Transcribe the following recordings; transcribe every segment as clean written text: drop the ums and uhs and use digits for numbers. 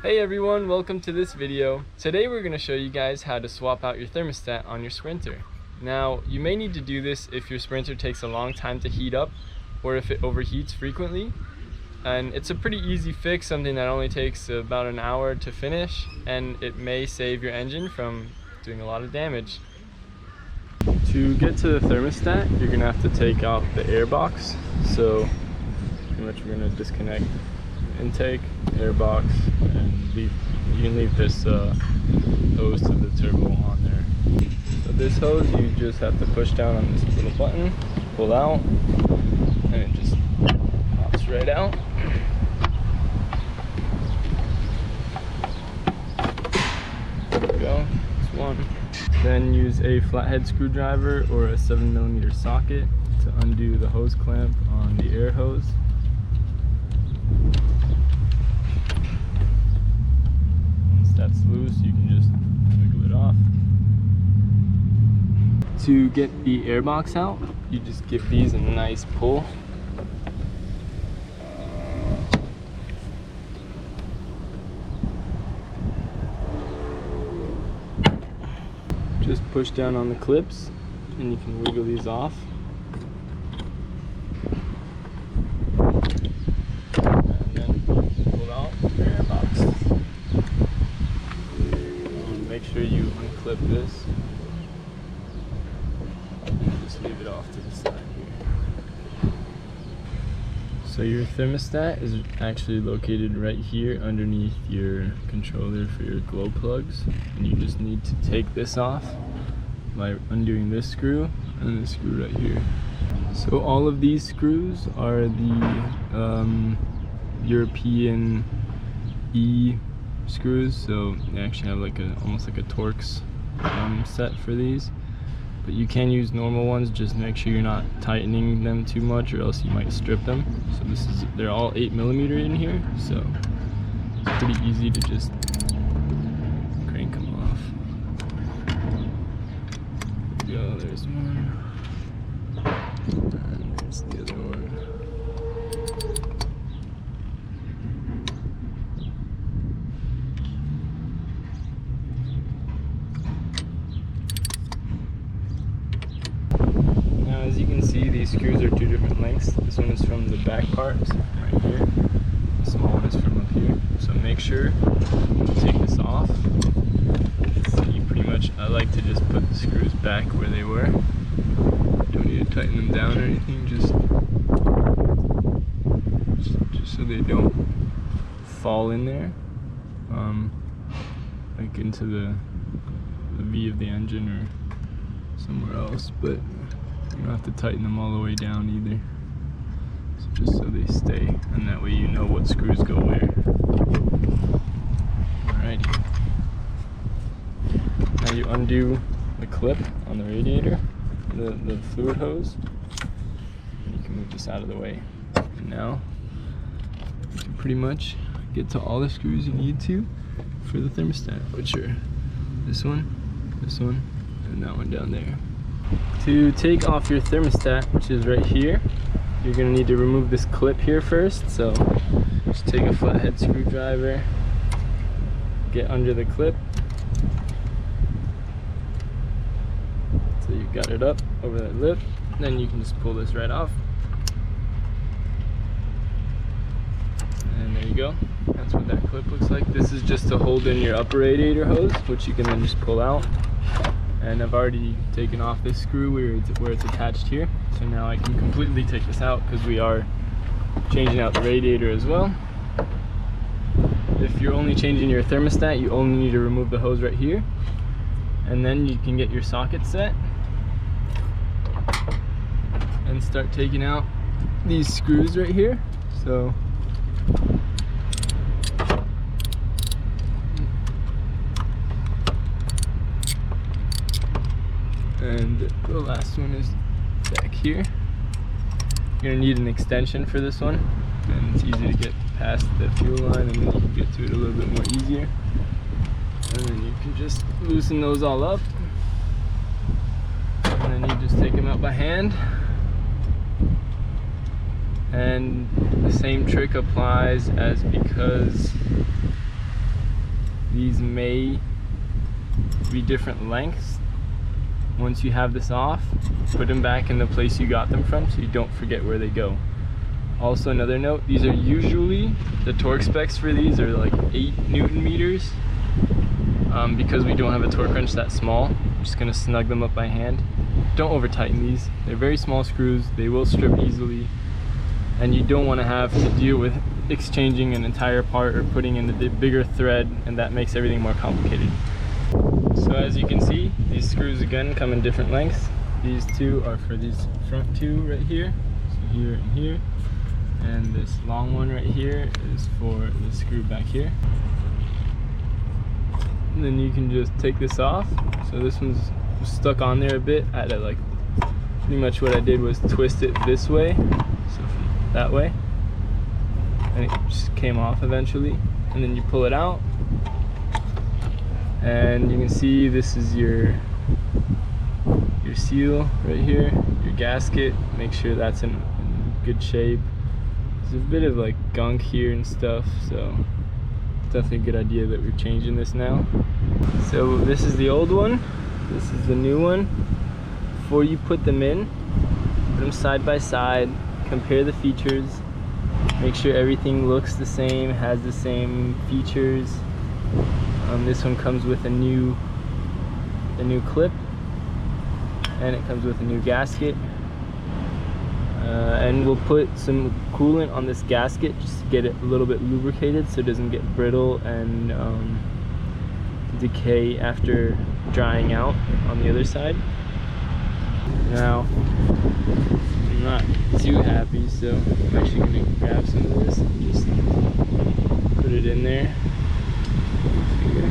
Hey everyone, welcome to this video. Today we're going to show you guys how to swap out your thermostat on your Sprinter. Now, you may need to do this if your Sprinter takes a long time to heat up or if it overheats frequently. And it's a pretty easy fix, something that only takes about an hour to finish, and it may save your engine from doing a lot of damage. To get to the thermostat, you're going to have to take off the air box. So pretty much we're going to disconnect intake, air box, and you can leave this hose to the turbo on there. So this hose, you just have to push down on this little button, pull out, and it just pops right out. There we go, that's one. Then use a flathead screwdriver or a 7mm socket to undo the hose clamp on the air hose. That's loose, you can just wiggle it off. To get the air box out, you just give these a nice pull. Just push down on the clips and you can wiggle these off. And then pull out your air box. Make sure you unclip this and just leave it off to the side here. So your thermostat is actually located right here underneath your controller for your glow plugs, and you just need to take this off by undoing this screw and this screw right here. So all of these screws are the European E screws, so they actually have like almost like a Torx set for these, but you can use normal ones. Just make sure you're not tightening them too much or else you might strip them. So they're all 8mm in here, so it's pretty easy to just crank them off. There we go, there's one, and there's the other one. As you can see, these screws are two different lengths. This one is from the back part, right here. The small one is from up here. So make sure you take this off. So you pretty much, I like to just put the screws back where they were. Don't need to tighten them down or anything, just so they don't fall in there, like into the V of the engine or somewhere else. But you don't have to tighten them all the way down either. So just so they stay, and that way you know what screws go where. Alrighty. Now you undo the clip on the radiator, the fluid hose, and you can move this out of the way. And now you can pretty much get to all the screws you need to for the thermostat, which are this one, and that one down there. To take off your thermostat, which is right here, you're going to need to remove this clip here first. So just take a flathead screwdriver, get under the clip so you've got it up over that lip. Then you can just pull this right off, and there you go. That's what that clip looks like. This is just to hold in your upper radiator hose, which you can then just pull out. And I've already taken off this screw where it's attached here. So now I can completely take this out because we are changing out the radiator as well. If you're only changing your thermostat, you only need to remove the hose right here. And then you can get your socket set and start taking out these screws right here. So and the last one is back here. You're gonna need an extension for this one, and it's easy to get past the fuel line, and then you can get to it a little bit more easier. And then you can just loosen those all up, and then you just take them out by hand. And the same trick applies as because may be different lengths. Once you have this off, put them back in the place you got them from so you don't forget where they go. Also, another note, these are usually, the torque specs for these are like 8 Newton meters. Because we don't have a torque wrench that small, I'm just gonna snug them up by hand. Don't over tighten these. They're very small screws, they will strip easily, and you don't want to have to deal with exchanging an entire part or putting in the bigger thread, and that makes everything more complicated. So as you can see, these screws again come in different lengths. These two are for these front two right here, so here and here, and this long one right here is for the screw back here. And then you can just take this off. So this one's stuck on there a bit. Like pretty much what I did was twist it this way, so that way, and it just came off eventually. And then you pull it out, and you can see this is your seal right here, your gasket. Make sure that's in good shape. There's a bit of like gunk here and stuff, so it's definitely a good idea that we're changing this now. So this is the old one, this is the new one. Before you put them in, put them side by side, compare the features, make sure everything looks the same, has the same features. This one comes with a new clip, and it comes with a new gasket. And we'll put some coolant on this gasket just to get it a little bit lubricated so it doesn't get brittle and decay after drying out on the other side. Now, I'm not too happy, so I'm actually going to grab some of this and just put it in there. Finger.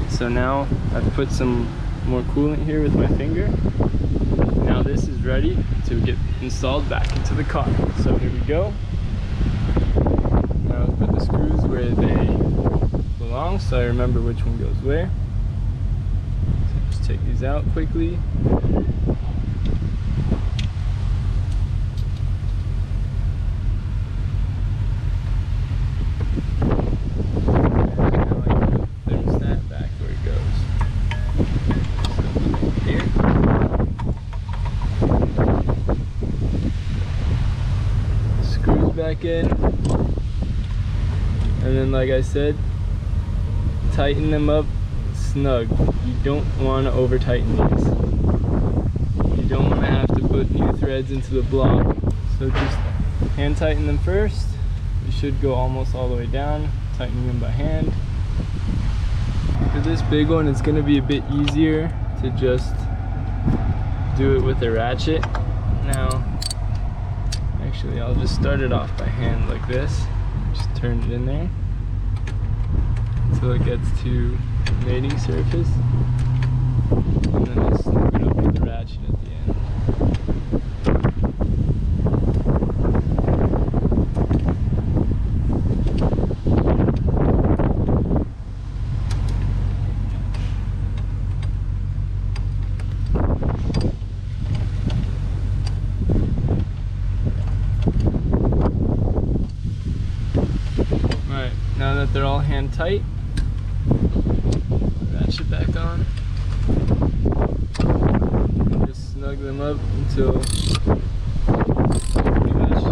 So now I've put some more coolant here with my finger. Now this is ready to get installed back into the car. So here we go. Now I'll put the screws where they belong so I remember which one goes where. So just take these out quickly. Back in, and then like I said, tighten them up snug. You don't want to over tighten these. You don't want to have to put new threads into the block, so just hand tighten them first. You should go almost all the way down, tightening them by hand. For this big one, it's going to be a bit easier to just do it with a ratchet. Now actually, I'll just start it off by hand like this. Just turn it in there until it gets to the mating surface. And then I'll snip it up with the ratchet at the end. Now that they're all hand tight, ratchet back on. Just snug them up until pretty much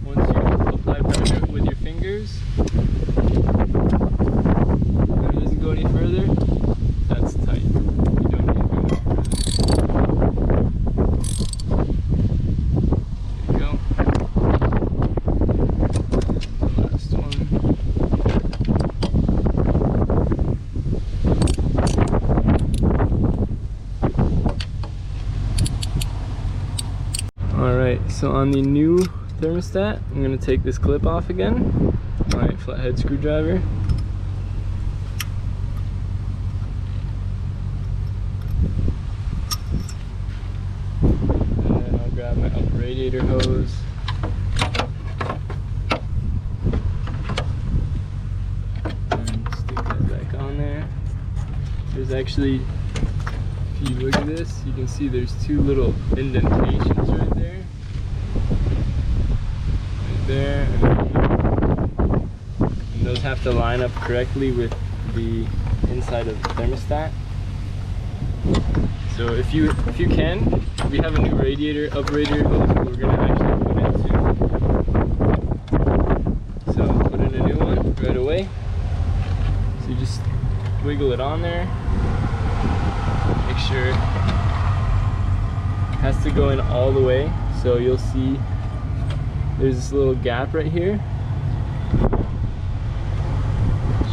once you apply pressure with your fingers, if it doesn't go any further, that's tight. You don't need to go any further. There you go. Alright, so on the new thermostat, I'm going to take this clip off again. My flathead screwdriver. And then I'll grab my upper radiator hose. And stick that back on there. There's actually If you look at this, you can see there's two little indentations right there. Right there and right here. And those have to line up correctly with the inside of the thermostat. So if you can, we have a new radiator uprator hose that we're gonna actually put in soon. So put in a new one right away. So you just wiggle it on there. Make sure it has to go in all the way. So you'll see there's this little gap right here.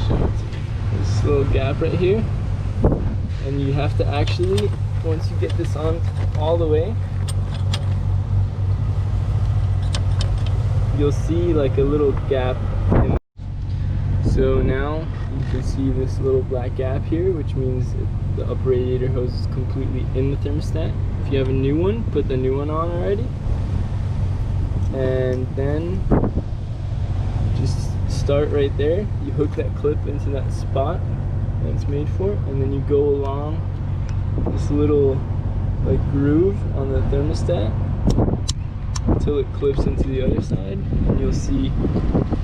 Show it to you. This little gap right here. And you have to actually, once you get this on all the way, you'll see like a little gap. So now you can see this little black gap here, which means the upper radiator hose is completely in the thermostat. If you have a new one, put the new one on already. And then just start right there. You hook that clip into that spot that it's made for, and then you go along this little like groove on the thermostat until it clips into the other side, and you'll see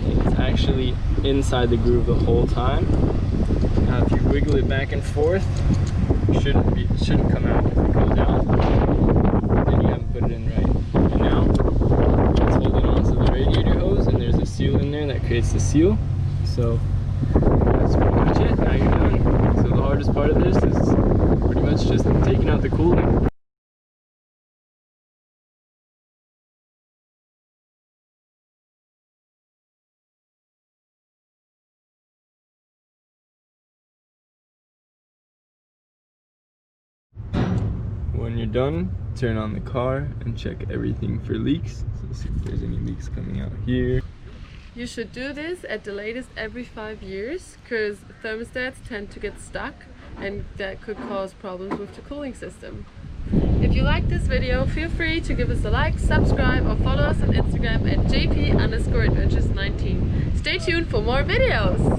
it's actually inside the groove the whole time. Now if you wiggle it back and forth, it shouldn't come out. If it goes out, then you haven't put it in right. And now it's holding on to the radiator hose, and there's a seal in there that creates the seal. So that's pretty much it. Now you're done. So the hardest part of this is pretty much just taking out the cooling. When you're done, turn on the car and check everything for leaks. So see if there's any leaks coming out here. You should do this at the latest every 5 years, because thermostats tend to get stuck and that could cause problems with the cooling system. If you like this video, feel free to give us a like, subscribe or follow us on Instagram at jp_adventures19. Stay tuned for more videos!